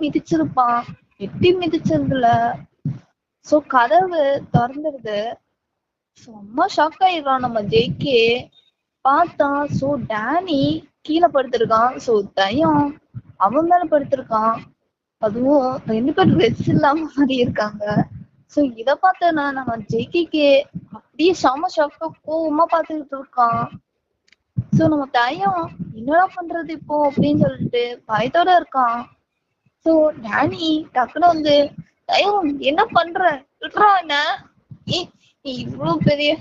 மிதிச்சிருப்பான். எட்டி மிதிச்சதுல சோ கதவு திறந்துருது. செம்ம ஷாக் ஆயிடுறான் நம்ம ஜேகே. பார்த்தா சோ டேனி கீழே படுத்திருக்கான். சோ தயம் அவன் மேல படுத்திருக்கான். அதுவும் 2 பேரும் ட்ரெஸ் இல்லாம மாதிரி இருக்காங்க. சோ இத பார்த்தனா நம்ம ஜேகேக்கு அப்படியே செம ஷாக்கா கோவமா பார்த்துக்கிட்டு இருக்கான். சோ நம்ம தயம் என்னடா பண்றது இப்போ அப்படின்னு சொல்லிட்டு பயத்தோட இருக்கான். சோ டேனி டக்குனு வந்து தயம் என்ன பண்ற விட்றா என்ன இவ்வளவு பெரிய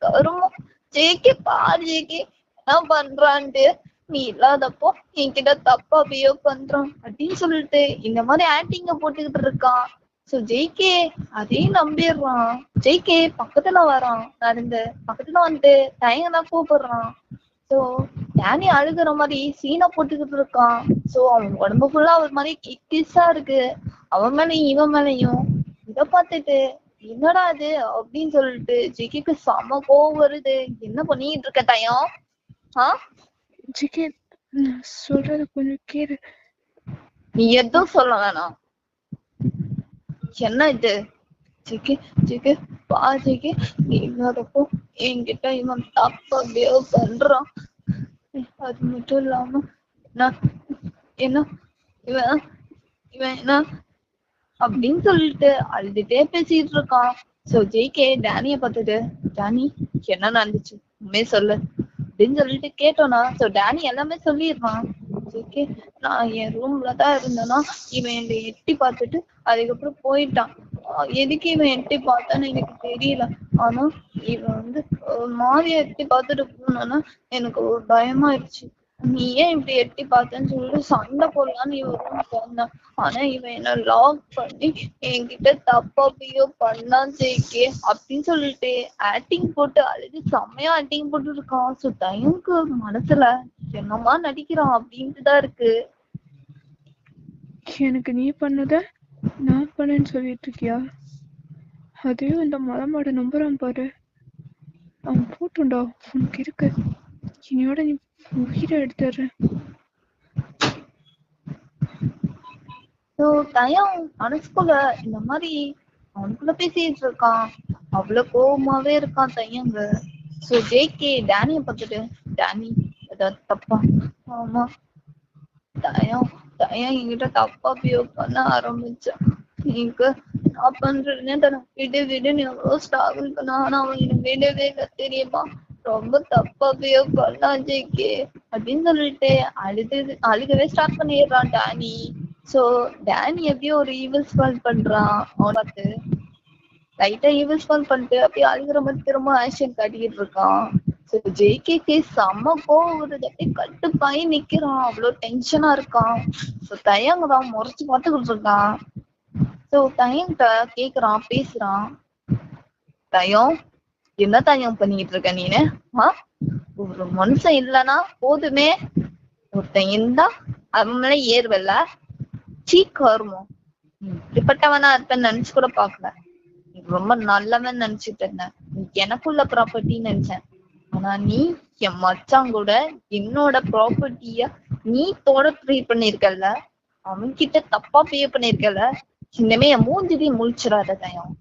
கருமம் ஜேகே பாரு ஜேகே என்ன பண்றான்ட்டு நீ இல்லாதப்போ என்கிட்ட தப்பா பிஹேவ் பண்றான் அப்படின்னு சொல்லிட்டு இந்த மாதிரி ஆக்டிங்க போட்டுக்கிட்டு இருக்கான். சோ ஜேகே அதையும் நம்பிடுறான். ஜேகே பக்கத்துல வரான். நடந்து பக்கத்துல வந்து தயங்கதான் கூப்பிடுறான். சோ டேனி அழுகுற மாதிரி சீனை போட்டுக்கிட்டு இருக்கான். சோ அவன் உடம்பு ஃபுல்லா ஒரு மாதிரி கிஸ்ஸா இருக்கு. அவன் மேலயும் இவன் மேலயும். இத பார்த்துட்டு என்னடா அது அப்படின்னு சொல்லிட்டு ஜிகிக்கு செம கோவம் வருது. என்ன பண்ணிட்டு இருக்க தயம்? ஜிகே சொல்றது கொஞ்சம் கேளு. நீ எதுவும் சொல்ல வேணாம். என்ன இது ஜிகே ஜிகே பா ஜிகே நீ இல்லாதப்போ என்கிட்ட இவன் தப்பா பிஹேவ் பண்றான். அது மட்டும் இல்லாம என்ன இவன் இவன் என்ன அப்படின்னு சொல்லிட்டு அழுதுட்டே பேசிட்டு இருக்கான். சோ ஜேகே டேனிய பார்த்துட்டு டேனி என்ன நடந்துச்சு உண்மையே சொல்லு அப்படின்னு சொல்லிட்டு கேட்டோம்னா சோ டேனி எல்லாமே சொல்லிடுறான். ஜேகே நான் என் ரூம்ல தான் இருந்தேன்னா இவன் என்னை எட்டி பார்த்துட்டு அதுக்கப்புறம் போயிட்டான். எதுக்கு இவன் எட்டி பார்த்தான்னு எனக்கு தெரியல. ஆனா இவன் வந்து மாறிய எட்டி பார்த்துட்டு போனான்னா எனக்கு ஒரு பயமாயிடுச்சு. நீ ஏன் இப்படி எட்டி பார்த்தேன்னு சொல்லிட்டு சண்டை போடலான்னு இவன் ரூம்க்கு வந்தான். ஆனா இவன் என்ன லாக் பண்ணி என்கிட்ட தப்பா பிஹேவ் பண்ணான் ஜேகே அப்படின்னு சொல்லிட்டு ஆக்டிங் போட்டு அழுது செம்மையா ஆக்டிங் போட்டு இருக்கான். சோ தயவுக்கு மனசுல என்னமா நடிக்கிறான் அப்படின்ட்டுதான் இருக்கு. எனக்கு நீ பண்ணத நான் பண்ணேன்னு சொல்லிட்டு இருக்கியா? அதையும் இந்த மலமாட நம்புறான் பாரு. அவன் போட்டுண்டா உனக்கு இருக்கு. இனியோட நீ உயிரை எடுத்துடுற. சோ தயம் மனசுக்குள்ள இந்த மாதிரி அவனுக்குள்ள பேசிட்டு இருக்கான். அவ்வளவு கோவமாவே இருக்கான் தயங்க. சோ ஜேகே டேனிய பார்த்துட்டு டேனி ஏதாவது தப்பா? ஆமா தயம் தயம் என்கிட்ட தப்பா பிஹேவ் பண்ண ஆரம்பிச்சான். எனக்கு நான் பண்றேன்னு தரேன் விடு விடுன்னு எவ்வளவு ஸ்ட்ரகிள் பண்ண. ஆனா அவன் எனக்கு விடவே இல்லை தெரியுமா. ரொம்ப தப்பா பிஹேவ் பண்ணான் ஜேகே அப்படின்னு சொல்லிட்டு அழுகவே ஸ்டார்ட் பண்ணிடுறான் டேனி. சோ டேனி எப்படியோ ஒரு ஈவில் ஸ்பால் பண்றான். அவன் பார்த்து லைட்டா ஈவில் ஸ்பால் பண்ணிட்டு அப்படியே அழுகிற மாதிரி திரும்ப ஆக்ஷன் காட்டிக்கிட்டு இருக்கான். சோ ஜேகேக்கு செம்ம கோவம் வருது. அப்படியே கட்டுப்பாயி நிக்கிறான். அவ்வளவு டென்ஷனா இருக்கான். சோ தயங்க தான் முறைச்சு பார்த்துக்கிட்டு இருக்கான். சோ தயங்கிட்ட கேக்குறான் பேசுறான். தயம் என்ன தயம் பண்ணிட்டு இருக்க நீனு? ஒரு மனுஷன் இல்லைன்னா போதுமே ஒருத்தன் இருந்தா அவன் மேல ஏறுவல்ல. சீக்கு வருமோ இப்படிப்பட்டவனா இருப்பேன்னு நினைச்சு கூட பாக்கல. நீ ரொம்ப நல்லவன் நினைச்சிட்டு இருந்தேன். எனக்குள்ள ப்ராப்பர்ட்டின்னு நினைச்சேன். ஆனா நீ என் மச்சான் கூட என்னோட ப்ராப்பர்ட்டிய நீ ட்ரீட் பண்ணிருக்கல. அவன்கிட்ட தப்பா பே பண்ணிருக்கல. இனிமே என் மூஞ்சிதி முழிச்சிடாத தயம்.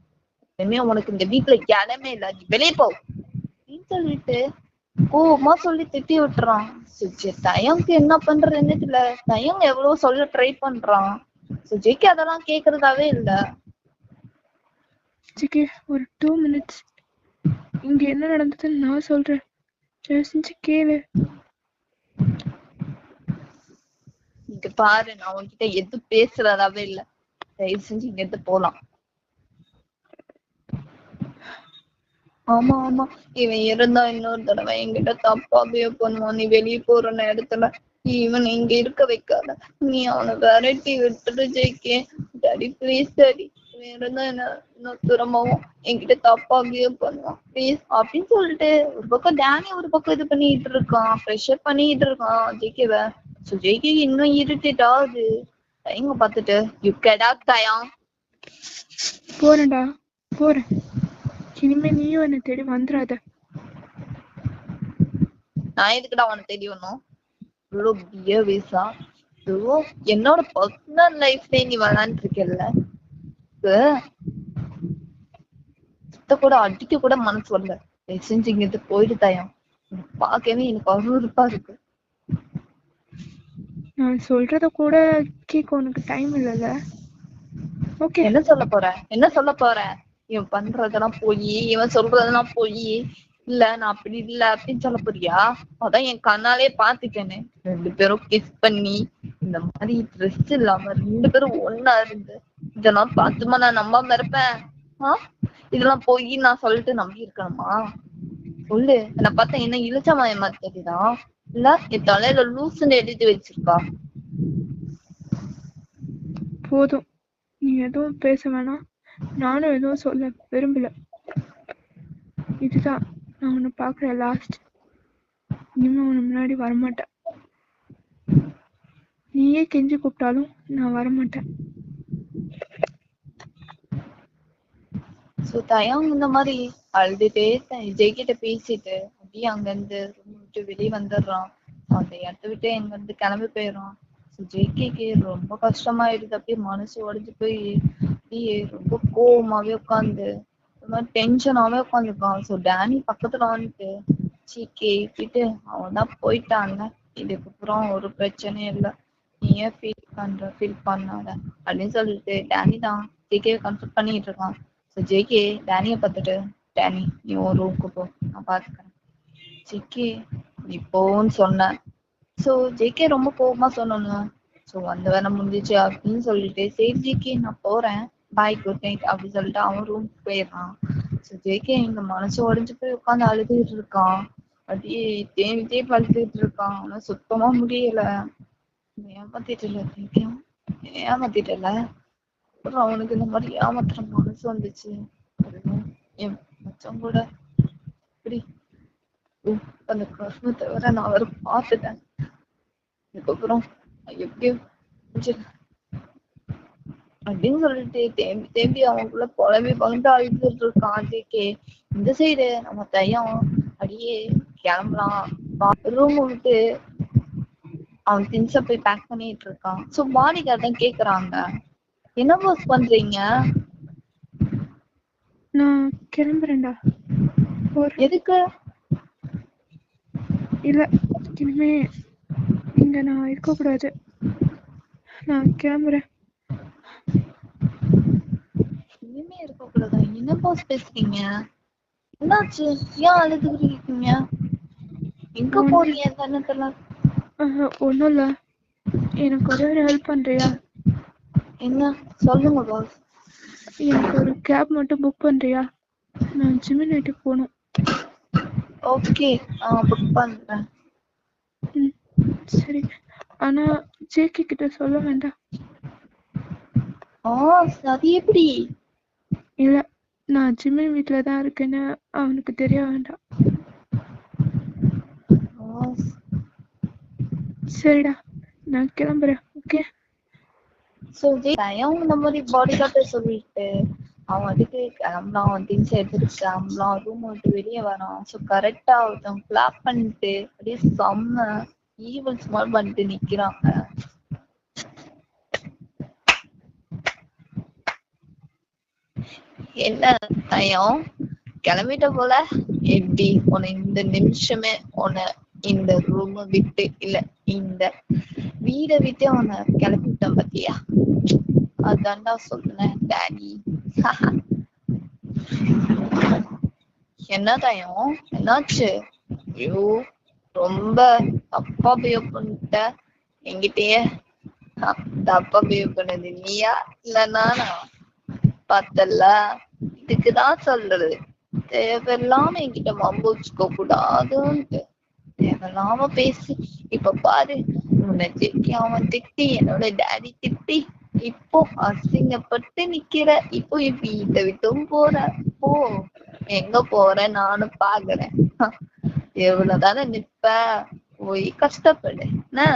இனிமே உனக்கு இந்த வீட்டுல இடமே இல்ல. நீ வெளியே போ அப்படின்னு சொல்லிட்டு கோவமா சொல்லி திட்டி விட்டுறான். தயம்க்கு என்ன பண்றதுன்னு தெரியல. தயம் எவ்வளவு சொல்ல ட்ரை பண்றான். ஜேகே அதெல்லாம் கேக்குறதாவே இல்ல. ஜிகே ஒரு 2 minutes இங்க என்ன நடந்ததுன்னு நான் சொல்றேன். தயவு செஞ்சு கேளு. இங்க பாரு நான் உன்கிட்ட எது பேசுறதாவே இல்ல. தயவு செஞ்சு இங்க இருந்து போலாம். ஆமா ஆமா இவன் இருந்தா இன்னொரு தடவை என்கிட்ட தப்பா பிஹேவ் பண்ணுவான். நீ வெளியே போற நேரத்துல இவன் இங்க இருக்க வைக்காத. நீ அவனை விரட்டி விட்டுட்டு ஜெயிக்கே. Daddy please daddy. இவன் இருந்தா என்ன திரும்பவும் என்கிட்ட தப்பா பிஹேவ் பண்ணுவான் ப்ளீஸ் அப்படின்னு சொல்லிட்டு ஒரு பக்கம் டேனி ஒரு பக்கம் இது பண்ணிட்டு இருக்கான். ப்ரெஷர் பண்ணிட்டு இருக்கான் ஜெயிக்கவ. சோ ஜெயிக்க இன்னும் இரிட்டேட் ஆகுது. தயங்க பார்த்துட்டு யூ கெட் அவுட் தயம். போறேன்டா போறேன். இனிமே நீயும் என்ன தேடி வந்துடாத. நான் எதுக்குடா உன்னை தேடி வரணும்? இவ்வளவு பியர் வேஸா ஐயோ, என்னோட பர்சனல் லைஃப்ல நீ விளையாண்டு இருக்கல, கூட அடிக்க கூட மனசு வரல. செஞ்சு இங்கிட்டு போயிட்டு தாயம். பாக்கவே எனக்கு அருவருப்பா இருக்கு. நான் சொல்றத கூட கேட்க உனக்கு டைம் இல்லைல்ல. ஓகே, என்ன சொல்ல போற? என்ன சொல்ல போற? இவன் பண்றதெல்லாம் போய், இவன் சொல்றதெல்லாம் போய், இல்ல நான் அப்படி இல்ல அப்படின்னு சொல்ல போறியா? அதான் என் கண்ணாலே பாத்துட்டேனே, 2 பேரும் கிஸ் பண்ணி இந்த மாதிரி ட்ரெஸ் இல்லாம 2 பேரும் ஒன்னா இருந்து இதெல்லாம் பார்த்துமா நான் நம்பாம இருப்பேன்? இதெல்லாம் போய் நான் சொல்லிட்டு நம்பி இருக்கணுமா? சொல்லு. என்ன பார்த்தா என்ன இழுச்சமாயமா தெரியுதா, இல்ல என் தலையில லூசுன்னு எழுதி வச்சிருக்கா? போதும், நீ எதுவும் பேச வேணாம். நானும் எதுவும் சொல்ல விரும்பல. இதுதான் நான் உன்னை பாக்குற லாஸ்ட். இனிமே உன்னை முன்னாடி வரமாட்டேன். நீயே கெஞ்சி கூப்பிட்டாலும் நான் வரமாட்டேன். தயம் இந்த மாதிரி அழுதுட்டே ஜெய் கிட்ட பேசிட்டு அப்படியே அங்க இருந்து ரூம் விட்டு வெளியே வந்துடுறான். அந்த இடத்த விட்டு எங்க இருந்து கிளம்பி போயிடுறான். ஜெய்கேக்கு ரொம்ப கஷ்டமாயிடுது. அப்படியே மனசு உடைஞ்சு போய் அப்படியே ரொம்ப கோவமாவே உட்காந்து ஒரு மாதிரி டென்ஷனாவே உட்காந்துருக்கான். ஸோ டேனி பக்கத்துல வந்துட்டு ஜிகே விட்டு அவன் தான் போயிட்டாங்க, இதுக்கப்புறம் ஒரு பிரச்சனையும் இல்லை, நீ ஏன் ஃபீல் பண்ணாத அப்படின்னு சொல்லிட்டு டேனி தான் ஜிகே கன்சல்ட் பண்ணிட்டு இருக்கான். ஜேகே டேனியை பார்த்துட்டு, டேனி நீ உன் ரூமுக்கு போ, நான் பாத்துக்கிறேன். ஜேகே நீ போன்னு சொன்ன. ஸோ ஜேகே ரொம்ப கோபமா சொன்னோன்னு, ஸோ அந்த வேலை முடிஞ்சிச்சு அப்படின்னு சொல்லிட்டு, சரி ஜேகே நான் போறேன், பாய் குட் நைட் அப்படின்னு சொல்லிட்டு அவன் ரூமுக்கு போயிடுறான். ஸோ ஜேகே இங்க மனசு உடஞ்சு போய் உட்காந்து அழுதுகிட்டு இருக்கான். அப்படியே தேம்பி தேம்பி அழுதுகிட்டு இருக்கான். ஆனா சுத்தமா முடியல. ஏமாத்திட்டல ஜேகே, ஏமாத்திட்டல. அப்புறம் அவனுக்கு இந்த மாதிரி ஏமாத்துற மனசு வந்துச்சு. என் மச்சான் கூட இப்படி அந்த கஷ்டத்தை வர நான் அவரை பார்த்துட்டேன். அதுக்கப்புறம் எப்படியோ அப்படின்னு சொல்லிட்டு தேம்பி தேம்பி அவனுக்குள்ள புலம்பி பகிர்ந்து அழுதுட்டு இருக்கான் ஜேகே. இந்த சைடு நம்ம தையம் அப்படியே கிளம்பலாம் ரூம் விட்டு அவன் திங்ஸ போய் பேக் பண்ணிட்டு இருக்கான். ஸோ பாடி கார்டன் கேக்குறாங்க, என்ன போஸ் பண்றீங்க? நான் கிளம்புறேன்டா. எதுக்கு? இல்ல, இனிமே இங்க நான் இருக்கக்கூடாது, நான் கிளம்புறேன். இனிமே இருக்கக்கூடாதா? என்ன போஸ் பேசுறீங்க? என்னாச்சு? ஏன் அழுதுகிட்டு இருக்கீங்க? எங்க போறீங்க தன்னத்துல? ஒன்றும் இல்லை, எனக்கு ஒரே ஒரு ஹெல்ப் பண்றியா? என்ன சொல்லுங்க பாஸ். எனக்கு ஒரு கேப் மட்டும் புக் பண்றியா? நான் ஜிம்மி வீட்டுக்கு போகணும். ஓகே, புக் பண்றேன். சரி, ஆனா ஜேகே கிட்ட சொல்ல வேண்டாம். அது எப்படி? இல்ல, நான் ஜிம்மி வீட்டுல தான் இருக்கேன்னு அவனுக்கு தெரிய வேண்டாம். சரிடா, நான் கிளம்புறேன். ஓகே. ஸோ ஜெயம் இந்த மாதிரி பாடி கார்ட்ட சொல்லிட்டு அவன் அதுக்கு கிளம்பலாம், அவன் திங்ஸ் எடுத்துட்டு கிளம்பலாம், ரூம் விட்டு வெளியே வரான். ஸோ கரெக்டா ஒருத்தன் கிளாப் பண்ணிட்டு அப்படியே செம்ம ஈவல் ஸ்மால் பண்ணிட்டு நிக்கிறாங்க. என்ன தயம் கிளம்பிட்ட போல? எப்படி உன்னை இந்த நிமிஷமே உன்னை இந்த ரூம விட்டு இல்ல இந்த வீடை விட்டு உன்னை கிளம்பிட்டேன் பாத்தியா? அதான்டா சொன்னேன் டாடி. என்ன தயம், என்னாச்சு? ஐயோ, ரொம்ப தப்பா பிஹேவ் பண்ணிட்ட என்கிட்டயே. தப்பா பிஹேவ் பண்ணது நீயா இல்ல நானா? பார்த்தல, இதுக்குதான் சொல்றது தேவையில்லாம என்கிட்ட வம்பு வச்சுக்க கூடாதுன்ட்டு. தேவையில்லாம பேசி இப்ப பாரு, உன்னை திட்டி அவன் திட்டி என்னோட டாடி திட்டி இப்போ அசிங்கப்பட்டு நிக்கிற. இப்போ வீட்டை விட்டும் போற. போ, எங்க போற நானும் பாக்குறேன். எவ்வளவுதானே நிப்ப, போய் கஷ்டப்படு என்ன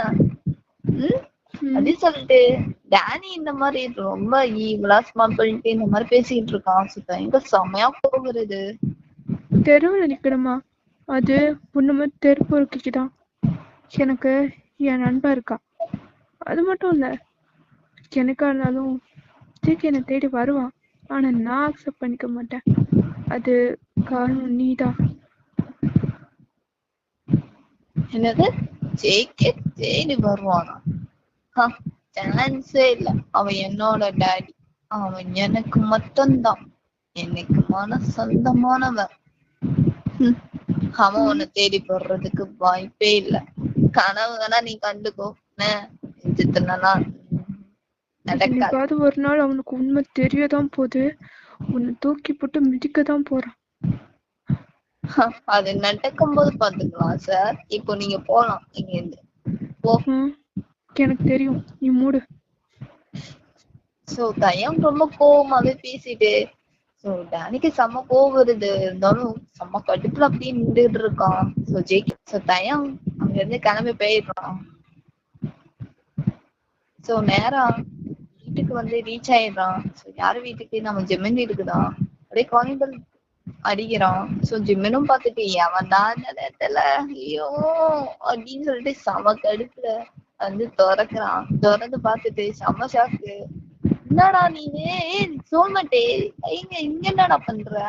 அப்படின்னு சொல்லிட்டு டேனி இந்த மாதிரி ரொம்ப ஈவலா ஸ்மார்ட் பண்ணிட்டு இந்த மாதிரி பேசிட்டு இருக்கான். சுத்தம் எங்க செமையா போகுறது. தெருவில் நிக்கணுமா? அது ஒண்ணுமே தெரு பொறுக்கிக்குதான். எனக்கு என் நண்பன் இருக்கான், அது மட்டும் இல்ல, எனக்கா இருந்தாலும் ஜேகே என்னை தேடி வருவான். ஆனா நான் அக்செப்ட் பண்ணிக்க மாட்டேன். அது காரணம் நீதான். என்னது? ஜேகே தேடி வருவானா? சான்ஸே இல்ல. அவன் என்னோட டாடி. அவன் எனக்கு மட்டும்தான். எனக்கு சொந்தமானவன். அவன் உன்னை தேடி போடுறதுக்கு வாய்ப்பே இல்ல. கனவு வேணா நீ கண்டுக்கோ. நடக்காது. என்னைக்காவது ஒரு நாள் அவனுக்கு உண்மை தெரியதான் போது. உன்னை தூக்கி போட்டு மிதிக்கதான் போறான். அது நடக்கும் போது பாத்துக்கலாம் சார். இப்போ நீங்க போலாம் இங்க இருந்து. போ. எனக்கு தெரியும், நீ மூடு. சோ தயம் ரொம்ப கோவமாவே பேசிட்டு, சோ டேனிக்கு செம்ம கோவம் வருது. இருந்தாலும் செம்ம கடுப்புல அப்படியே நின்றுட்டு இருக்கான். சோ தயம் அங்க இருந்து கிளம்பி போயிடுறான். சோ நேரா வீட்டுக்கு வந்து ரீச் ஆயிடுறான். சோ யாரு வீட்டுக்கு? நம்ம ஜெமின் வீட்டுக்கு தான். அப்படியே காலிங் பெல் அடிக்கிறான். சோ ஜிம்மினும் பாத்துட்டு எவன்டா இந்த நேரத்துல ஐயோ அப்படின்னு சொல்லிட்டு செம கடுப்புல வந்து திறக்கிறான். திறந்து பாத்துட்டு செம ஷாக்கு. என்னடா நீனு சோல்மட்டே இங்க இங்க என்னடா பண்ற?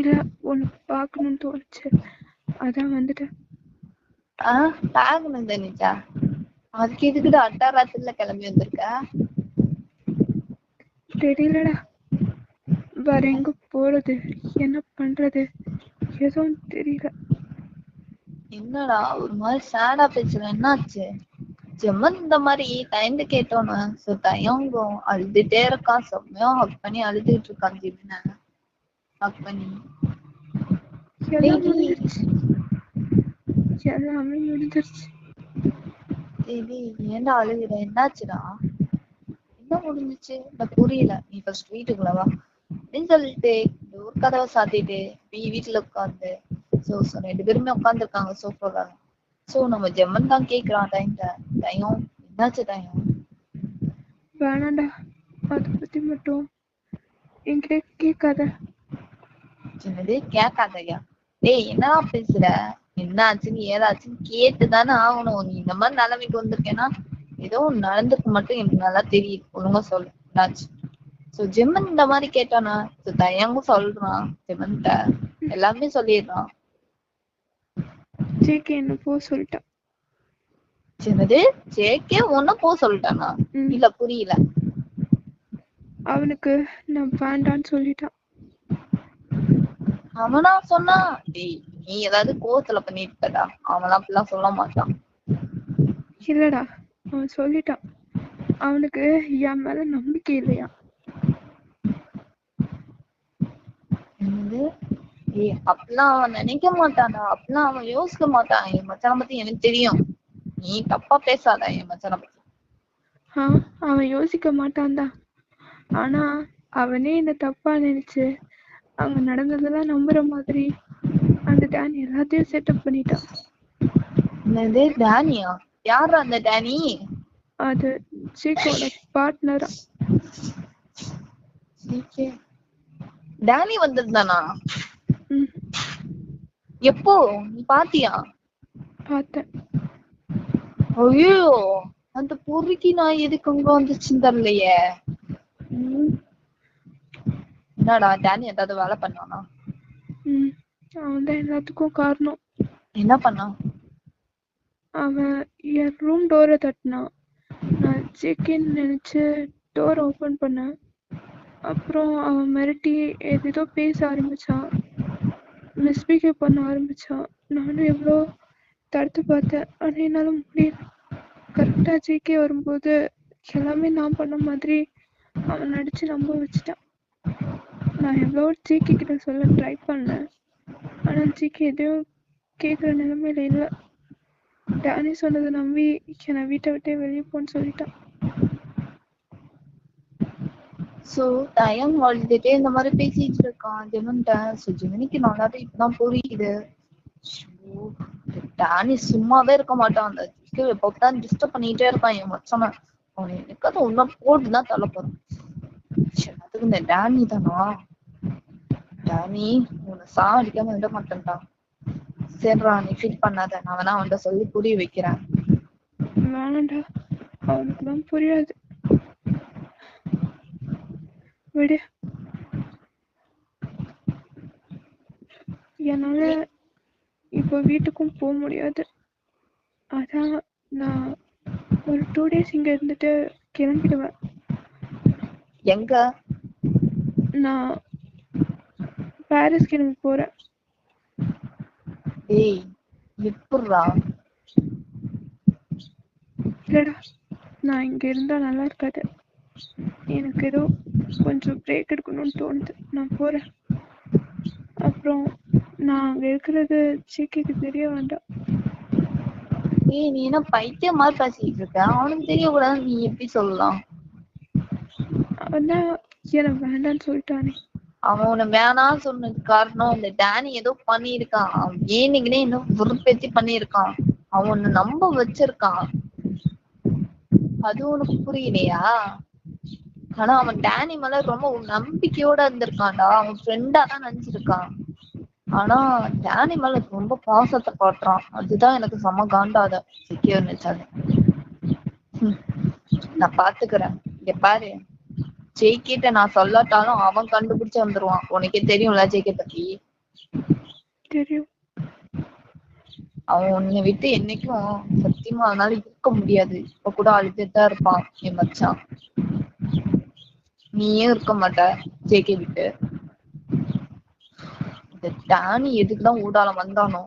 இல்ல, உன்னை பாக்கணும்னு தோணுச்சு, அதான் வந்துட்டேன். பாக்கணும் தானிச்சா? அதுக்கு எதுக்குடா அட்டாராத்துல கிளம்பி வந்திருக்க? தெரியலடா, வேற எங்க போறது, என்ன பண்றது எதுவும் தெரியல. என்னடா ஒரு மாதிரி சேடா பேசுற, என்னாச்சு? ஜெமன் இந்த மாதிரி தயந்து கேட்டோன்னு தயங்கும் அழுதுட்டே இருக்கான். செம்மையா ஹக் பண்ணி அழுதுட்டு இருக்கான் ஜிமின ஹக் பண்ணி. எல்லாமே முடிஞ்சிருச்சு. ஏன்டா அழுகுற? என்னாச்சுடா? என்ன முடிஞ்சிச்சு? எனக்கு புரியல. நீ ஃபர்ஸ்ட் வீட்டுக்குள்ள வா அப்படின்னு சொல்லிட்டு ஒரு கதவை சாத்திட்டு வீட்டுல உட்காந்து ரெண்டு பேருமே உட்காந்துருக்காங்க சோஃபால. சோ நம்ம ஜெமன் தான் கேக்குறான் தயம் என்னாச்சு தயம்? வேணாண்டா, அதை பத்தி மட்டும் என்கிட்ட கேட்காத. சின்னது கேட்காதயா? டேய் என்னடா பேசுற? என்னாச்சுன்னு ஏதாச்சுன்னு கேட்டுதானே ஆகணும். நீ இந்த மாதிரி நிலைமைக்கு வந்திருக்கேன்னா ஏதோ நடந்துக்கு மட்டும் எனக்கு நல்லா தெரியுது. ஒழுங்கா சொல்லு என்னாச்சு? சோ ஜெமன் இந்த மாதிரி கேட்டானா தயங்கும் சொல்றான். ஜெமன்ட்ட எல்லாமே சொல்லிடுறான். ஜேகே என்ன போ சொல்லிட்டான். சின்னது ஜேகே ஒன்னும் போ சொல்லிட்டானா? இல்ல புரியல. அவனுக்கு நான் வேண்டான்னு சொல்லிட்டான். அவனா சொன்னா? டேய் நீ ஏதாவது கோவத்துல பண்ணிருக்கடா. அவன்லாம் அப்படிலாம் சொல்ல மாட்டான். இல்லடா, அவன் சொல்லிட்டான். அவனுக்கு என் மேல நம்பிக்கை இல்லையா? அப்படிலாம் அவன் நினைக்க மாட்டான்டா. அப்படிலாம் அவன் யோசிக்க மாட்டான். என் மச்சான பத்தி எனக்கு தெரியும். நீ தப்பா பேசாத என் மச்சான பத்தி. அவன் யோசிக்க மாட்டான்தான். ஆனா அவனே என்ன தப்பா நினைச்சு அங்க நடந்ததெல்லாம் நம்புற மாதிரி அந்த டேனி எல்லாத்தையும் செட்டப் பண்ணிட்டான். என்னது டேனியா? யாரா அந்த டேனி? அது ஜேகோட பார்ட்னரா. டேனி வந்திருந்தானா? எப்போ நீ பாத்தியா? பார்த்தேன். ஐயோ அந்த பொறுக்கி நான் எதுக்கு அங்க வந்துச்சுன்னு தெரியலையே. என்னடா டேனி ஏதாவது வேலை பண்ணானா? அவன் தான் எல்லாத்துக்கும் காரணம். என்ன பண்ணான்? அவன் என் ரூம் டோரை தட்டினான். நான் ஜேகேன்னு நினைச்சு டோர் ஓபன் பண்ணேன். அப்புறம் அவன் மிரட்டி ஏதோ பேச ஆரம்பிச்சான், மிஸ்பிஹேவ் பண்ண ஆரம்பிச்சான். நானும் எவ்வளோ தடுத்து பார்த்தேன், ஆனால் என்னால முடியல. கரெக்டாக ஜேகே வரும்போது எல்லாமே நான் பண்ண மாதிரி அவன் நடிச்சு நம்ப வச்சுட்டான். நான் எவ்வளோ ஜேகே கிட்ட சொல்ல ட்ரை பண்ணேன், ஆனால் ஜேகே எதையும் கேட்குற நிலைமையில இல்லை. டேனி சொன்னதை நம்பி என்னை வீட்டை விட்டே வெளியே போன்னு சொல்லிட்டான். சோ தயம் வாழ்ந்துட்டே இந்த மாதிரி பேசிட்டு இருக்கான் ஜெமன்ட்ட. சோ ஜெமினிக்கு நல்லாவே இப்பதான் புரியுது. டேனி சும்மாவே இருக்க மாட்டான். அந்த எப்பதான் டிஸ்டர்ப் பண்ணிட்டே இருக்கான் என் மச்சான. அவன் எனக்கு அது ஒன்னும் போட்டுதான் தள்ள போறான். அதுக்கு இந்த டேனி தானா? டேனி உன்னை சாவடிக்காம விட மாட்டேன்டா. சரிடா நீ ஃபீல் பண்ணாத, நான் வேணா அவன்கிட்ட சொல்லி புரிய வைக்கிறேன். வேணாண்டா, அவனுக்குலாம் புரியாது. விடு. என்னால இப்போ வீட்டுக்கும் போக முடியாது. அதான் நான் ஒரு 2 days இங்க இருந்துட்டு கிளம்பிடுவேன். எங்க? நான் பாரிஸ் கிளம்பி போறேன். ஏய் எப்பட்றா? இல்லடா, நான் இங்க இருந்தா நல்லா இருக்காது. எனக்கு ஏதோ கொஞ்சம் பிரேக் எடுக்கணும்னு தோணுது. நான் போறேன். அப்புறம் நான் அங்க இருக்கிறது சீக்கிக்கு தெரிய வேண்டாம். ஏய் நீ என்ன பைத்தியம் மாதிரி பேசிட்டு இருக்க? அவனுக்கு தெரியக்கூடாது நீ எப்படி சொல்லலாம்? அவன் தான் எனக்கு வேண்டான்னு சொல்லிட்டானே. அவன் உன்னை வேணாம்னு சொன்னதுக்கு காரணம் இந்த டேனி ஏதோ பண்ணியிருக்கான். அவன் ஏனிக்குனே இன்னும் விருப்பேத்தி பண்ணியிருக்கான். அவன் உன்னை நம்ப வச்சிருக்கான். அது உனக்கு புரியலையா? ஆனா அவன் டேனி மேல ரொம்ப நம்பிக்கையோட இருந்திருக்கான்டா. அவன் ஃப்ரெண்டா தான் நினைச்சிருக்கான். ஆனா டேனி மேல ரொம்ப பாசத்தை காட்டுறான். அதுதான் எனக்கு செம காண்டாத செக்யூர் நினைச்சாது. நான் பாத்துக்கிறேன். இங்க பாரு, ஜெய்கிட்ட நான் சொல்லாட்டாலும் அவன் கண்டுபிடிச்சு வந்துருவான். உனக்கே தெரியும்ல ஜெய்கே பத்தி. தெரியும். அவன் உன்னை விட்டு என்னைக்கும் சத்தியமா அதனால இருக்க முடியாது. இப்ப கூட அழுதுதான் இருப்பான் என் மச்சான். நீயும் இருக்க மாட்ட ஜேகே விட்டு. இந்த டேனி எதுக்குதான் ஊடால வந்தானோ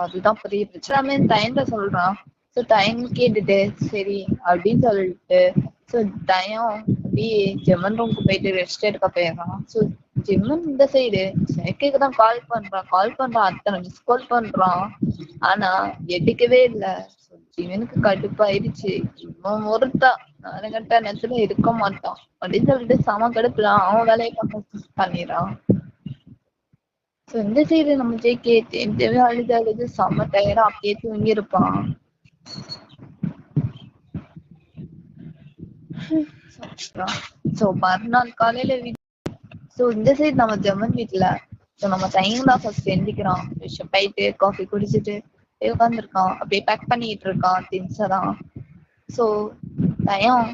அதுதான் பெரிய பிரச்சனை. தயன்ட சொல்றான். சோ தயன் கேட்டுட்டு சரி அப்படின்னு சொல்லிட்டு சோ தயம் அப்படியே ஜெமன் ரூமுக்கு போயிட்டு ரெஸ்ட் எடுக்க போயிடுறான். சோ ஜெமன் இந்த சைடு ஜேகேக்கு தான் கால் பண்றான். அத்தனை மிஸ் கால் பண்றான். ஆனா எடுக்கவே இல்லை. இவனுக்கு கடுப்பாயிருச்சு. இவன் ஒருத்தா நானுங்கட்ட நேரத்துல இருக்க மாட்டான் அப்படின்னு சொல்லிட்டு சம கடுப்புல அவன் வேலையை பார்க்க பண்ணிடுறான். சோ இந்த சைடு நம்ம ஜேகே தேவை அழுது செம டயர்டா அப்படியே தூங்கி இருப்பான். சோ மறுநாள் காலையில சோ இந்த சைடு நம்ம ஜெமன் வீட்டுல நம்ம டைம் தான் ஃபர்ஸ்ட் எந்திக்கிறான். போயிட்டு காஃபி குடிச்சிட்டு உட்காந்துருக்கான். அப்படியே பேக் பண்ணிட்டு இருக்கான் திங்ஸ் எல்லாம். சோ தயம்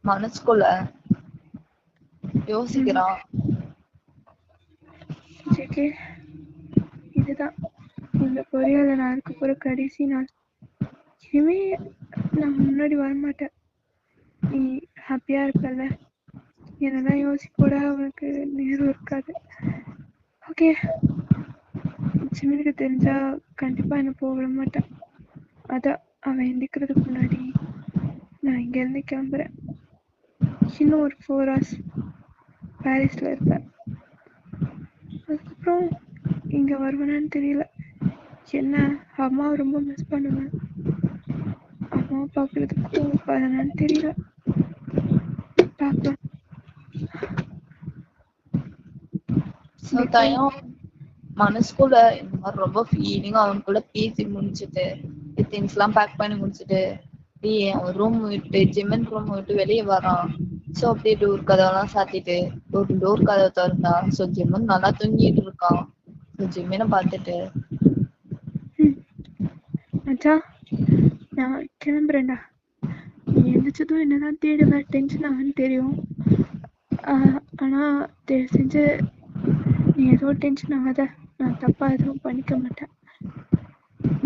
மனசுக்குள்ள யோசிக்கிறான். ஜேகே, இதுதான் இந்த பொரியாத நாளுக்கு போற கடைசி நாள். இனிமே நான் முன்னாடி வரமாட்டேன். நீ ஹாப்பியா இருப்பல. என்னதான் யோசிக்க கூட அவனுக்கு நேரம் இருக்காது. ஓகே, சிமிலுக்கு தெரிஞ்சா கண்டிப்பா என்ன போக விட மாட்டேன். அதான் அவன் எந்திக்கிறதுக்கு முன்னாடி நான் இங்க இருந்து கிளம்புறேன். இன்னும் ஒரு 4 hours பாரிஸ்ல இருப்பேன். அதுக்கப்புறம் இங்க வருவேனான்னு தெரியல. என்ன அம்மாவை ரொம்ப மிஸ் பண்ணுவேன். அம்மாவை பார்க்கறதுக்கும் வரேனான்னு தெரியல. பார்க்கலாம். தயம் மனசுக்குள்ள இந்த மாதிரி ரொம்ப ஃபீலிங்கா அவன் கூட பேசி முடிச்சுட்டு திங்ஸ் எல்லாம் பேக் பண்ணி முடிச்சுட்டு அவன் ரூம் விட்டு ஜிம்மன் ரூம் விட்டு வெளியே வரான். சோ அப்படியே டோர் கதவெல்லாம் சாத்திட்டு ஒரு டோர் கதவை திறந்தான். சோ ஜிம்மன் நல்லா தூங்கிட்டு இருக்கான். ஜிம்மனை பார்த்துட்டு மச்சான், நான் கிளம்புறேன்டா. நீ எந்திரிச்சதும் என்னதான் தேடுவேன், டென்ஷன் ஆகுன்னு தெரியும். ஆனா தயவு செஞ்சு நீ எதுவும் டென்ஷன் ஆகாத. நான் தப்பா எதுவும் பண்ணிக்க மாட்டேன்.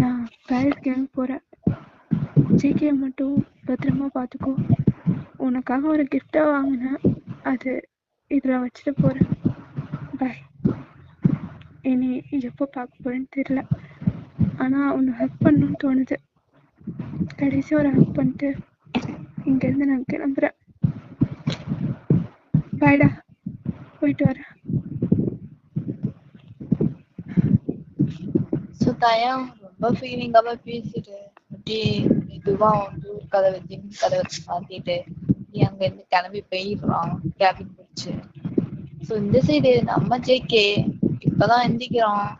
நான் பாரிஸ் கிளம்பி போறேன். ஜேகே மட்டும் பத்திரமா பார்த்துக்கோ. உனக்காக ஒரு கிஃப்டா வாங்கினேன், அது இதில் வச்சுட்டு போறேன். பாய். இனி எப்போ பார்க்க போறேன்னு தெரியல. ஆனா உன்னை ஹெல்ப் பண்ணணும்னு தோணுது. கடைசி ஒரு ஹெல்ப் பண்ணிட்டு இங்கேருந்து நான் கிளம்புறேன். பாய்டா, போயிட்டு வரேன். தயம் ரொம்ப ஃபீலிங்காவே பேசிட்டு அப்படியே மெதுவா வந்து ஒரு கதவை ஜிம் கதவை சாத்திட்டு அங்க இருந்து கிளம்பி போயிடுறான் கேபின் பிடிச்சு. சோ இந்த சைடு நம்ம ஜேகே இப்பதான் எந்திக்கிறான்.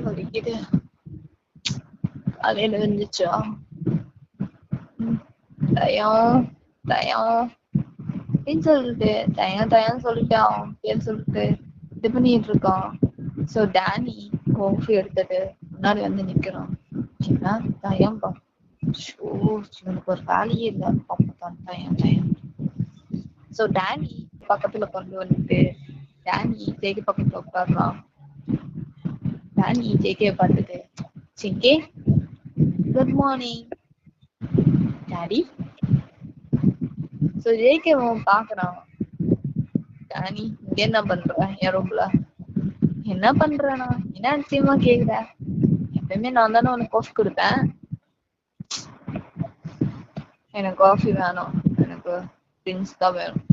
வலிக்குது. காலையில இருந்துச்சா தயம் தயம் அப்படின்னு சொல்லிட்டு தயம் சொல்லிட்டு அவன் பேர் சொல்லிட்டு இது பண்ணிட்டு இருக்கான். சோ டேனி காஃபி எடுத்துட்டு முன்னாடி வந்து நிக்கிறான். என்ன தயம் ஷோ எனக்கு ஒரு வேலையே இல்ல அப்பதான் தயம். சோ டேனி பக்கத்துல கொண்டு வந்துட்டு டேனி ஜேகே பக்கத்துல உட்கார்றான். டேனி ஜேகே பார்த்துட்டு JK good morning daddy. So JK பாக்குறான். டேனி இங்க என்ன பண்ற என் ரூம்ல? என்ன பண்றேனா? என்ன அதிசயமா கேக்குற? எப்பயுமே நான் தானே உனக்கு காஃபி கொடுப்பேன். எனக்கு காஃபி வேணும், எனக்கு ட்ரிங்க்ஸ் தான் வேணும்.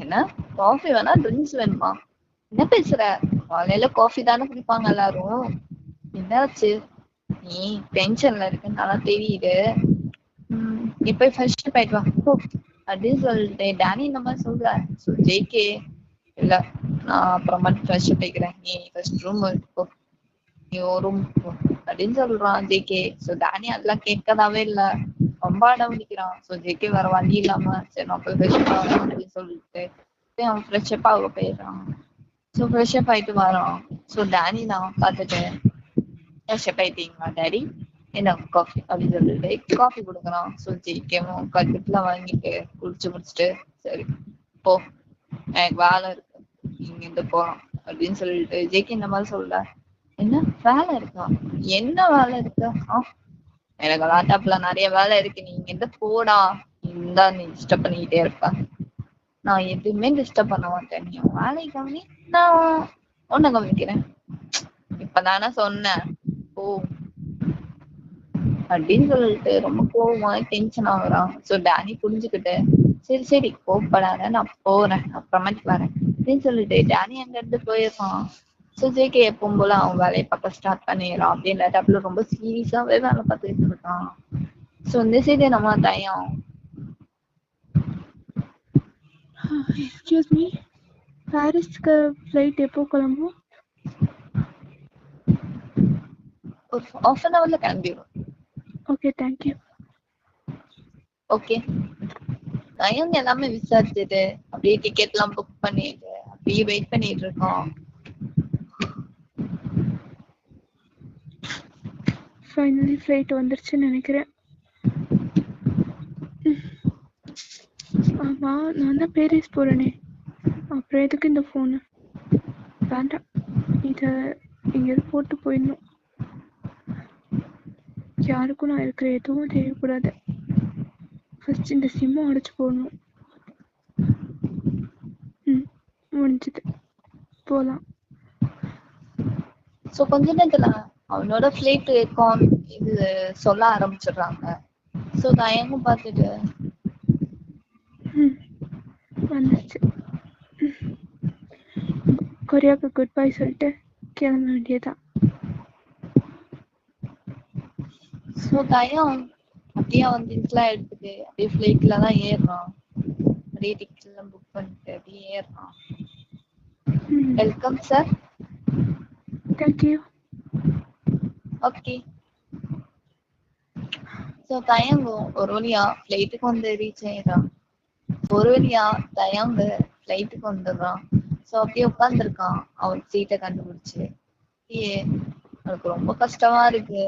என்ன காஃபி வேணா ட்ரிங்க்ஸ் வேணுமா? என்ன பேசுற? காலையில காஃபி தானே குடிப்பாங்க எல்லாரும். என்னாச்சு? நீ டென்ஷன்ல இருக்குன்னு நல்லா தெரியுது. நீ போய் ஃபர்ஸ்ட் போயிட்டு வா போ அப்படின்னு சொல்லிட்டு டேனி இந்த மாதிரி சொல்றேன். ஸோ ஜேகே இல்ல நான் அப்புறமா ஃப்ரெஷ் போய்க்கிறேன், நீ ஃபர்ஸ்ட் ரூம் போ, நீ ஒரு ரூம் போ அப்படின்னு சொல்றான் ஜேகே. ஸோ டேனி அதெல்லாம் கேட்கதாவே இல்ல, ரொம்ப அடம் பிடிக்கிறான். ஸோ ஜேகே வேற வழி இல்லாம சரி நான் போய் ஃப்ரெஷ் ஆகணும் அப்படின்னு சொல்லிட்டு அவன் ஃப்ரெஷ்அப் ஆக போயிடுறான். ஸோ ஃப்ரெஷ்அப் ஆயிட்டு வரான். ஸோ டேனி நான் பார்த்துட்டு ஃப்ரெஷ்அப் ஆயிட்டீங்களா டேடி, என்ன காஃபி அப்படின்னு சொல்லிட்டு காஃபி கொடுக்குறான். ஸோ ஜேகேவும் கல்கட்டில் வாங்கிட்டு குடிச்சு முடிச்சுட்டு சரி போ எனக்கு வேலை இருக்கு இங்க இருந்து போறோம் அப்படின்னு சொல்லிட்டு ஜேகே இந்த மாதிரி சொல்ல. என்ன வேலை இருக்கா? என்ன வேலை இருக்கு? எனக்கு லேப்டாப்ல நிறைய வேலை இருக்கு, நீ இங்க இருந்து போடா, இந்தா நீ டிஸ்டர்ப் பண்ணிக்கிட்டே இருப்ப. நான் எதுவுமே டிஸ்டர்ப் பண்ண மாட்டேன், நீ வேலை கவனி, நான் ஒன்ன கவனிக்கிறேன். இப்பதானே சொன்னேன் ஓ அப்படின்னு சொல்லிட்டு ரொம்ப கோவமா டென்ஷன் ஆகுறான். ஸோ டேனி புரிஞ்சுக்கிட்டு சரி சரி கோவப்படாத நான் போறேன் அப்புறமேட்டு வரேன் அப்படின்னு சொல்லிட்டு டேனி அங்க இருந்து போயிருக்கான். ஸோ ஜேகே எப்பவும் போல அவன் வேலையை பார்க்க ஸ்டார்ட் பண்ணிடுறான். அப்படின்னு லேப்டாப்ல ரொம்ப சீரியஸாவே வேலை பார்த்துட்டு இருக்கான். ஸோ இந்த சைடு நம்ம தயம். எக்ஸ்கியூஸ் மீ, பாரிஸ்க்கு ஃப்ளைட் எப்போ கிளம்பும்? ஒரு half an hourல கிளம்பிடும். Okay thank you. ஓகே தயம் எல்லாமே விசாரிச்சுட்டு அப்படியே டிக்கெட் எல்லாம் புக் பண்ணிட்டு அப்படியே வெயிட் பண்ணிட்டு இருக்கோம். ஃபைனலி ஃப்ளைட் வந்துருச்சுன்னு நினைக்கிறேன். ஆமா நான் தான் பேரிஸ் போறேனே, அப்புறம் எதுக்கு இந்த ஃபோனு? வேண்டாம், இதை எங்கேயாவது போட்டு போயிடணும். யாருக்கும் நான் இருக்கிற எதுவும் தெரியக்கூடாது. ஃபர்ஸ்ட் இந்த சிம்மை உடைச்சு போடணும். முடிஞ்சது, போகலாம். ஸோ கொஞ்ச நேரத்துல அவனோட ஃபிளைட் இருக்கும் இது சொல்ல ஆரம்பிச்சிடுறாங்க. ஸோ தயங்கும் பார்த்துட்டு வந்துச்சு. கொரியாவுக்கு குட் பை சொல்லிட்டு கிளம்ப வேண்டியதான். ஸோ தயம் அப்படியே வந்து இதெல்லாம் எடுத்துட்டு அப்படியே ஃபிளைட்ல தான் ஏறுறான். அப்படியே டிக்கெட் எல்லாம் புக் பண்ணிட்டு அப்படியே ஏறுறான். Welcome sir. Thank you. Okay. So தயங்கும் ஒரு வழியா ஃபிளைட்டுக்கு வந்து ரீச் ஆயிடுறான். ஒரு வழியா தயங்கு ஃபிளைட்டுக்கு வந்துடுறான். ஸோ அப்படியே உட்காந்துருக்கான் அவன் சீட்டை கண்டுபிடிச்சு. அப்படியே அவனுக்கு ரொம்ப கஷ்டமா இருக்கு,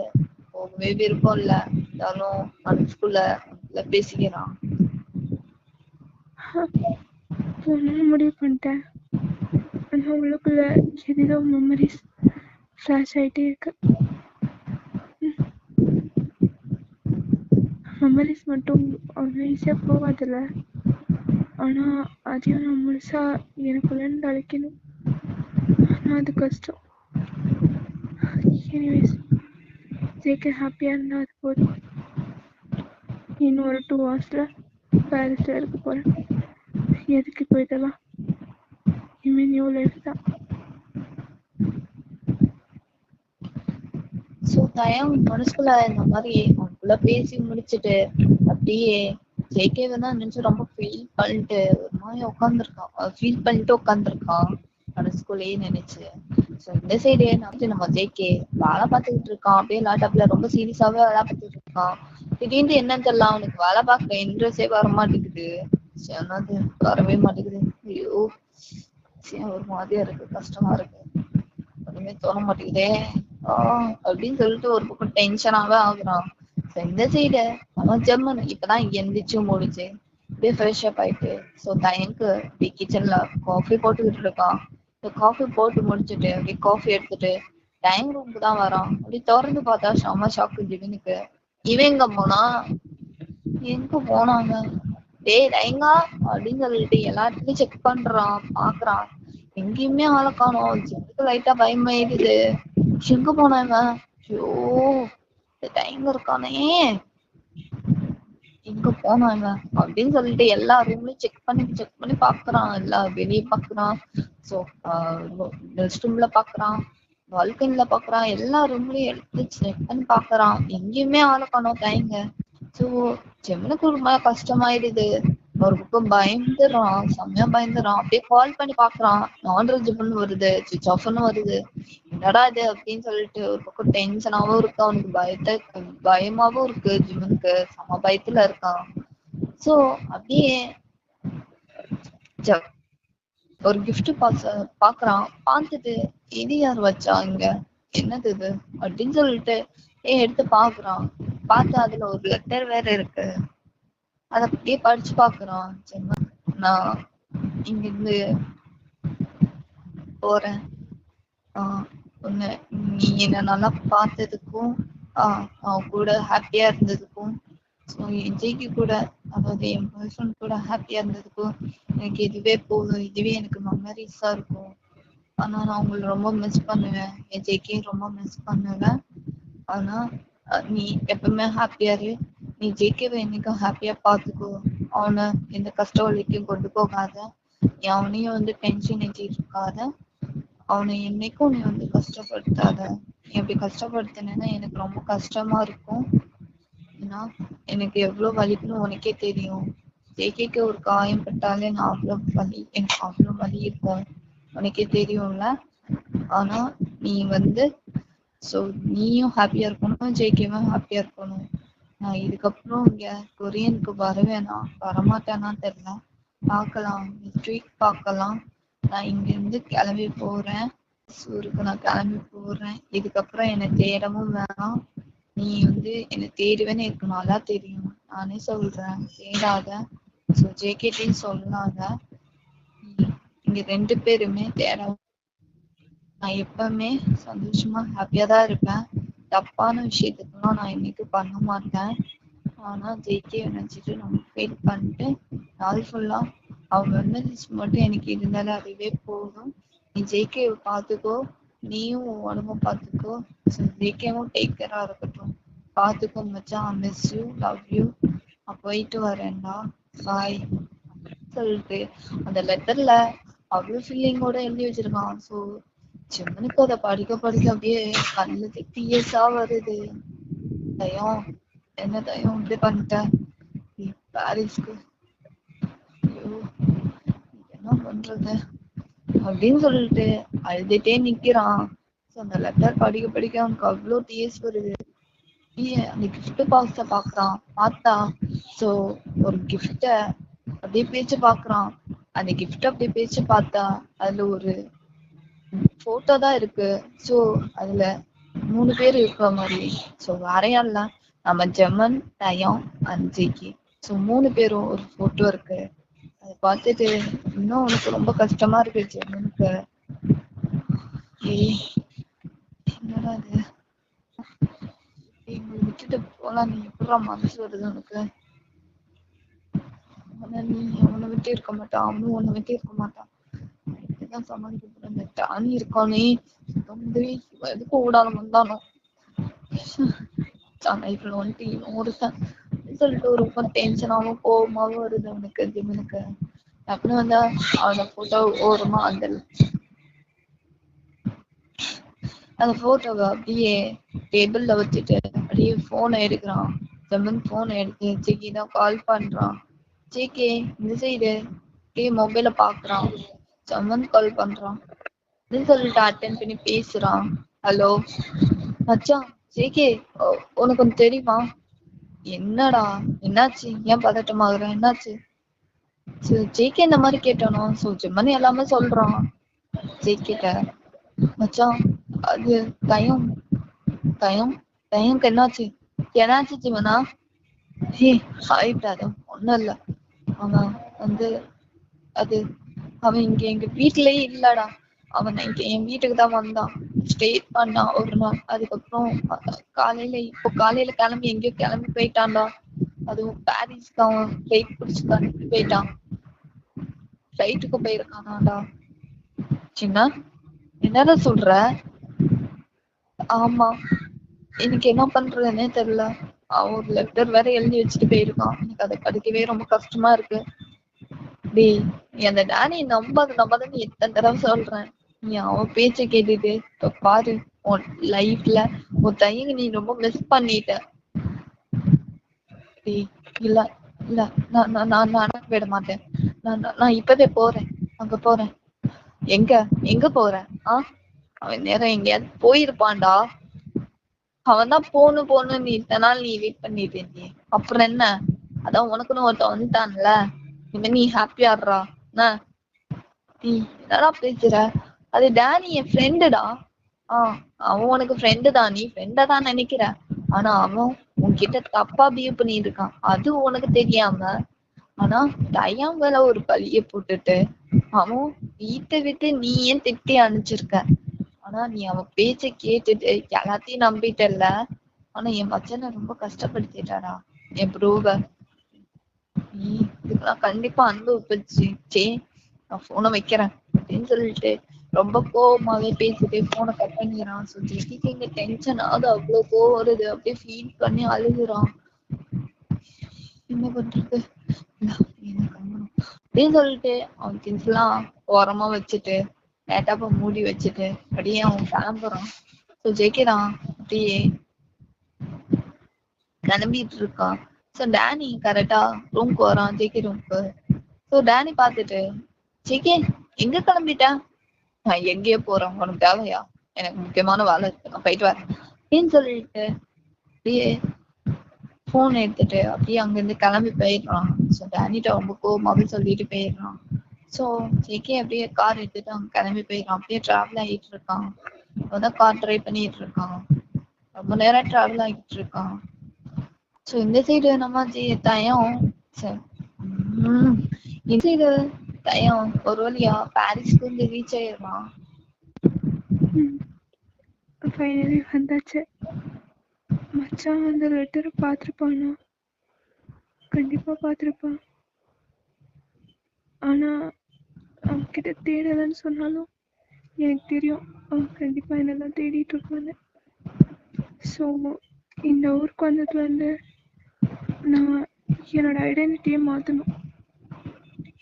போகவே விருப்பம் இல்ல, இருந்தாலும் மனசுக்குள்ள பேசிக்கிறான். முடிவு பண்ணிட்டேன், ஆனால் உள்ளுக்குள்ள ஏதோ மெமரிஸ் ஃப்ளாஷ் ஆகிட்டே இருக்கு. மெமரிஸ் மட்டும் அவ்வளோ ஈஸியாக போகாதில்ல, ஆனால் அதையும் நான் முழுசா எனக்குள்ளேருந்து அழைக்கணும். ஆனால் அது கஷ்டம். எனிவேஸ் ஜேகே ஹாப்பியாக இருந்தால் அது போதும். இன்னும் ஒரு 2 hours பாரிஸில் இருக்க போகிறேன். எதுக்கு இப்போ இதெல்லாம்? இனிமே நியூ லைஃப் தான். ஸோ தயம் மனசுக்குள்ள இந்த மாதிரி அவனுக்குள்ள பேசி முடிச்சுட்டு அப்படியே ஜேகேவை தான் நினைச்சு ரொம்ப ஃபீல் பண்ணிட்டு ஒரு மாதிரி உட்காந்துருக்கான். ஃபீல் பண்ணிட்டு உட்காந்துருக்கான் மனசுக்குள்ளேயே நினைச்சு. ஸோ இந்த சைடு நம்ம ஜேகே வேலை பார்த்துக்கிட்டு இருக்கான். அப்படியே லேப்டாப்ல ரொம்ப சீரியஸாவே வேலை பார்த்துட்டு இருக்கான். திடீர்னு என்னன்னு தெரியல, அவனுக்கு வேலை பார்க்க இன்ட்ரெஸ்டே வர மாட்டேங்குது. அது வரவே மாட்டேங்குது. ஐயோ ஒரு மாதிரியா இருக்கு, கஷ்டமா இருக்கு. எதுவுமே தோண மாட்டேங்குதே அப்படின்னு சொல்லிட்டு ஒரு பக்கம் டென்ஷனாவே ஆகுறான். இந்த சைடு அவன் ஜெர்மன் இப்பதான் எந்திரிச்சு முடிச்சு அப்படியே ஃப்ரெஷ் அப் ஆயிட்டு தயங்கு அப்படியே கிச்சன்ல காஃபி போட்டுக்கிட்டு இருக்கான். காஃபி போட்டு முடிச்சுட்டு அப்படியே காஃபி எடுத்துட்டு டைனிங் ரூமுக்கு தான் வரான். அப்படி திறந்து பார்த்தா செம ஷாக்கு ஜிவினுக்கு. இவன் எங்க போனா எங்க போனாங்க டேய் டைங்கா அப்படின்னு சொல்லிட்டு எல்லாத்தையும் செக் பண்றான் பாக்குறான். எங்கேயுமே ஆளை காணோம். ஜிவினுக்கு லைட்டா பயமாயிடுது. எங்க போனாங்க? ஐயோ டைம் இருக்கானே எங்க போனாங்க அப்படின்னு சொல்லிட்டு எல்லா ரூம்லயும் செக் பண்ணி பாக்குறான். எல்லா வெளியே பாக்குறான். சோ ரெஸ்ட் ரூம்ல பாக்குறான், பால்கனில பாக்குறான், எல்லா ரூம்லயும் எடுத்து செக் பண்ணி பாக்குறான். எங்கேயுமே ஆளை காணோம் டைங்க. சோ ஜெமினுக்கு ஒரு மாதிரி கஷ்டமாயிடுது. ஒரு பக்கம் பயந்துடுறான், செம்மையா பயந்துடுறான். அப்படியே கால் பண்ணி பாக்குறான், நான் ரீச்சபிள்னு வருது, சுவிச் ஆஃப்னு வருது. என்னடா இது அப்படின்னு சொல்லிட்டு ஒரு பக்கம் டென்ஷனாவும் இருக்கு அவனுக்கு, பயமாவும் இருக்கு. ஜிம்முக்கு செம பயத்துல இருக்கான். சோ அப்படியே ஒரு கிஃப்ட் பாக்குறான். பார்த்துட்டு இது யார் வச்சா இங்க, என்னது இது அப்படின்னு சொல்லிட்டு எடுத்து பாக்குறான். பார்த்து அதுல ஒரு லெட்டர் வேற இருக்கு. அத அப்படியே படிச்சு பாக்குறான். நான் இங்க இருந்து போறேன். ஒண்ணு நீ என்ன நல்லா பார்த்ததுக்கும் அவன் கூட ஹாப்பியா இருந்ததுக்கும், என் ஜெய்க்கு கூட, அதாவது என் பாய் ஃப்ரெண்ட் கூட ஹாப்பியா இருந்ததுக்கும் எனக்கு இதுவே போதும். இதுவே எனக்கு மெமரிஸா இருக்கும். ஆனா நான் உங்களை ரொம்ப மிஸ் பண்ணுவேன். என் ஜெய்க்கையும் ரொம்ப மிஸ் பண்ணுவேன். ஆனா நீ எப்பவுமே ஹாப்பியா இரு. நீ ஜெய்க்கவை என்னைக்கும் ஹாப்பியா பாத்துக்கோ. அவனை எந்த கஷ்ட வழிக்கும் கொண்டு போகாத. நீ அவனையும் டென்ஷன் ஏற்றிட்டு இருக்காத. அவனை என்னைக்கும் நீ கஷ்டப்படுத்தாத. நீ அப்படி கஷ்டப்படுத்தினா எனக்கு ரொம்ப கஷ்டமா இருக்கும். ஏன்னா எனக்கு எவ்வளவு வலிக்குன்னு உனக்கே தெரியும். ஜேகேக்கு ஒரு காயம் பட்டாலே எனக்கு அவ்வளவு வலி இருக்கும், உனக்கே தெரியும்ல. ஆனா நீ நீயும் ஹாப்பியா இருக்கணும், ஜேகேவும் ஹாப்பியா இருக்கணும். நான் இதுக்கப்புறம் இங்க கொரியனுக்கு வருவேனா வரமாட்டேன்னா தெரியல, பார்க்கலாம். நெக்ஸ்ட் வீக் பார்க்கலாம். நான் இங்க இருந்து கிளம்பி போறேன். ஊருக்கு நான் கிளம்பி போறேன். இதுக்கப்புறம் என்னை தேடவும் வேணாம். நீ என்னை தேடுவேன்னு எனக்கு நல்லா தெரியும். நானே சொல்றேன், தேடாத. ஜேகேட்டையும் சொல்லாத. இங்க 2 பேருமே தேட. நான் எப்பவுமே சந்தோஷமா ஹாப்பியா தான் இருப்பேன். தப்பான விஷயத்துக்கெல்லாம் நான் இன்னைக்கு பண்ண மாட்டேன். ஆனா ஜெய்கே நினைச்சிட்டு நம்ம ஃபீல் பண்ணிட்டு நாள் ஃபுல்லா அவங்க மட்டும் எனக்கு இருந்தாலும் அதுவே போதும். நீ ஜெய்கே பாத்துக்கோ, நீயும் உடம்ப பாத்துக்கோ. ஜெய்கேவும் டேக் கேரா இருக்கட்டும். பாத்துக்கோ மச்சான், மிஸ் யூ, லவ் யூ. நான் போயிட்டு வரேன்டா, பாய் சொல்லிட்டு அந்த லெட்டர்ல அவ்வளவு ஃபீலிங்கோட எழுதி வச்சிருக்கான். சோ சிம்மனுக்கு அதை படிக்க அப்படியே கண்ணுல டீயர்ஸா வருது. தயம், என்ன தயம் இப்படி பண்ணிட்டேன் பாரிஸ்க்கு, ஐயோ என்ன பண்றது அப்படின்னு சொல்லிட்டு அழுதுட்டே நிக்கிறான். அந்த லெட்டர் படிக்க அவனுக்கு அவ்வளவு டீயர்ஸ் வருது. அந்த கிஃப்ட் பாக்ஸ பாக்குறான். பார்த்தா ஒரு கிஃப்ட அப்படியே பேச்சு பாக்குறான். அந்த கிஃப்ட் அப்படியே பேச்சு பார்த்தா அதுல ஒரு போட்டோ தான் இருக்கு. அதுல 3 பேர் இருக்கிற மாதிரி. வேற யாரெல்லாம், நம்ம ஜெமன், டயம், அஞ்சிக்கு. 3 பேரும் ஒரு போட்டோ இருக்கு. அதை பார்த்துட்டு இன்னும் உனக்கு ரொம்ப கஷ்டமா இருக்கு ஜெமனுக்கு. என்னடா இது, விட்டுட்டு போலாம். நீ எப்படா மனசு வருது உனக்கு? நீ அவனை விட்டு இருக்க மாட்டான், அவனும் உன்னை விட்டு இருக்க மாட்டான். இப்படிதான் சமாளிக்க போற. டானி இருக்கானே எதுக்கும் ஓடாம வந்தானோ லைஃப்ல ஒருத்தன் சொல்லிட்டு ஒரு டென்ஷனாவும் கோபமாவும் வருது அவனுக்கு. ஜிம்னுக்கு டக்குனு அவனை போட்டோ ஓரமா அந்த போட்டோவை அப்படியே டேபிள்ல வச்சுட்டு அப்படியே போனை எடுக்கிறான். ஜெமன் போனை எடுத்து ஜெகி தான் கால் பண்றான். ஜேகே இந்த சைடு அப்படியே மொபைல பாக்குறான். ஜெமன் கால் பண்றான் சொல்லிட்டு அட்டென்ட் பண்ணி பேசுறான். ஹலோ மச்சான், ஜேகே உனக்கு ஒண்ணு தெரியுமா? என்னடா, என்னாச்சு? ஏன் பதட்டமாகற, என்னாச்சு? ஜேகே இந்த மாதிரி கேட்டானோ. ஜெமன் எல்லாமே சொல்றான் ஜேகேட்ட. மச்சான் அது தயம் தயம் தயம்க்கு என்னாச்சு? என்னாச்சு ஜீவனா? ஹே ஹாய் பிரதர், ஒண்ணும் இல்ல. அவன் வந்து அது அவன் இங்க எங்க வீட்லயே இல்லடா. அவன் இங்க என் வீட்டுக்கு தான் வந்தான், ஸ்டே பண்ணான் ஒரு நாள். அதுக்கப்புறம் காலையில கிளம்பி எங்கேயோ கிளம்பி போயிட்டான்டா. அதுவும் பாரிஸ்க்கு அவன் ஃபிளைட் பிடிச்சு கிளம்பி போயிட்டான். ஃபிளைட்டுக்கு போயிருக்கானாடா. சின்ன என்னடா சொல்ற? ஆமா, எனக்கு என்ன பண்றதுன்னே தெரியல. அவன் ஒரு லெட்டர் வேற எழுதி வச்சுட்டு போயிருக்கான். எனக்கு அதை படிக்கவே ரொம்ப கஷ்டமா இருக்கு. டேய், நீ அந்த டேனி நம்பாதுன்னு எத்தனை தடவை சொல்றேன். நீ அவன் பேச்ச கேட்டுட்டு இப்ப பாரு, உன் லைஃப்ல உன் தயங்க நீ ரொம்ப மிஸ் பண்ணிட்ட. டேய், இல்ல இல்ல, நான் விட மாட்டேன். நான் இப்பவே போறேன், அங்க போறேன். எங்க எங்க போறேன்? அவன் நேரம் எங்கேயாவது போயிருப்பான்டா. அவன் தான் போன்னு நீ இத்தனை நாள் நீ வெயிட் பண்ணிட்டு இருந்தியே. அப்புறம் என்ன? அதான் உனக்குன்னு ஒருத்தன் வந்துட்டான்ல. இனிமே நீ ஹாப்பியாடுறா என்ன? நீ என்னடா பேசுற? அது டேனி என் ஃப்ரெண்டுடா. அவன் உனக்கு ஃப்ரெண்டு தான், நீ ஃப்ரெண்டா தான் நினைக்கிற. ஆனா அவன் உன்கிட்ட தப்பா பிஹேவ் பண்ணிட்டு இருக்கான், அது உனக்கு தெரியாம. ஆனா தயம் மேல ஒரு பழிய போட்டுட்டு அவன் வீட்டை விட்டு நீ ஏன் திட்டி அனுப்பிச்சிருக்க. ஆனா நீ அவன் பேச்ச கேட்டுட்டு எல்லாத்தையும் நம்பிட்டல்ல. ஆனா என் மச்சனை ரொம்ப கஷ்டப்படுத்திட்டாடா, என் ப்ரோவ. நீ இதுக்கெல்லாம் கண்டிப்பா அனுபவிச்சு. நான் போனை வைக்கிறேன் அப்படின்னு சொல்லிட்டு ரொம்ப கோவமாவே பேசிட்டு போனை கட் பண்ணிடுறான். ஜெசிக்கு இங்க டென்ஷன் ஆகுது, அவ்வளவு கோவம் வருது. அப்படியே ஃபீல் பண்ணி அழுகுறான். என்ன பண்றது? அப்படின்னு சொல்லிட்டு அவன் திங்ஸ் எல்லாம் ஓரமா வச்சுட்டு லேட்டாப்ப மூடி வச்சுட்டு அப்படியே அவன் கிளம்புறான். ஜெயிக்கிறான் அப்படியே கிளம்பிட்டு இருக்கான். சோ டேனி கரெக்டா ரூம்க்கு வரான், ஜேகே ரூம்க்கு. சோ டேனி பாத்துட்டு, ஜேகே எங்க கிளம்பிட்ட? நான் எங்கேயோ போறேன், உனக்கு தேவையா? எனக்கு முக்கியமான வேலை இருக்கு, நான் போயிட்டு வரேன் அப்படின்னு சொல்லிட்டு அப்படியே போன் எடுத்துட்டு அப்படியே அங்கிருந்து கிளம்பி போயிடுறான். சோ டேனிட்ட ரொம்ப கோவமாவே சொல்லிட்டு போயிடுறான். சோ ஜேகே அப்படியே கார் எடுத்துட்டு அங்க கிளம்பி போயிடுறான். அப்படியே டிராவல் ஆகிட்டு இருக்கான். அப்பதான் கார் டிரைவ் பண்ணிட்டு இருக்கான். ரொம்ப நேரம் டிராவல் ஆகிட்டு இருக்கான். சோ இந்த சைடு நம்ம தயம் இந்த சைடு தயம் ஒரு வழியா பாரிஸ்க்கு வந்து ரீச் ஆயிடுறான். ஃபைனலி வந்தாச்சு. மச்சான் அந்த லெட்டரை பார்த்துருப்பானா? கண்டிப்பா பார்த்துருப்பான். ஆனா அவன்கிட்ட தேடலன்னு சொன்னாலும் எனக்கு தெரியும் அவன் கண்டிப்பா என்னெல்லாம் தேடிட்டு இருப்பான்னு. ஸோ இந்த ஊருக்கு வந்ததுலேருந்து நான் என்னோட ஐடென்டிட்டியை மாற்றணும்.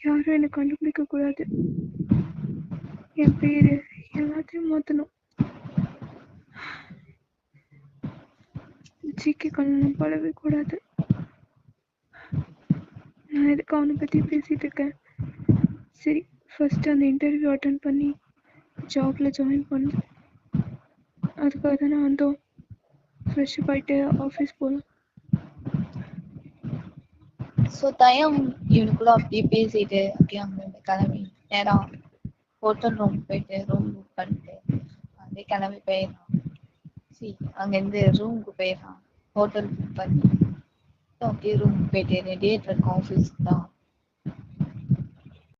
யாரும் என்னை கண்டுபிடிக்க கூடாது. என் பேரு எல்லாத்தையும் மாற்றணும். ஜிகே கல்யாணம் பழவே கூடாது. நான் எதுக்கு அவனை பற்றி பேசிட்டு இருக்கேன்? சரி, ஃபர்ஸ்ட் அந்த இன்டர்வியூ அட்டன் பண்ணி ஜாப்ல ஜாயின் பண்ணேன். அதுக்காக தானே வந்தோம். ஃப்ரெஷ்ஷப் ஆகிட்டு ஆஃபீஸ் போகலாம். ஸோ தயம் இவனுக்குள்ள அப்படியே பேசிட்டு அப்படியே அங்கிருந்து கிளம்பி நேரம் ஹோட்டல் ரூம் போயிட்டு ரூம் புக் பண்ணிட்டு அப்படியே கிளம்பி போயிடறான். அங்கிருந்து ரூமுக்கு போயிடறான், ஹோட்டல் புக் பண்ணி. அப்படியே ரூமுக்கு போயிட்டு ரெடியாகிட்டு இருக்கான் ஆஃபீஸ்க்கு தான்.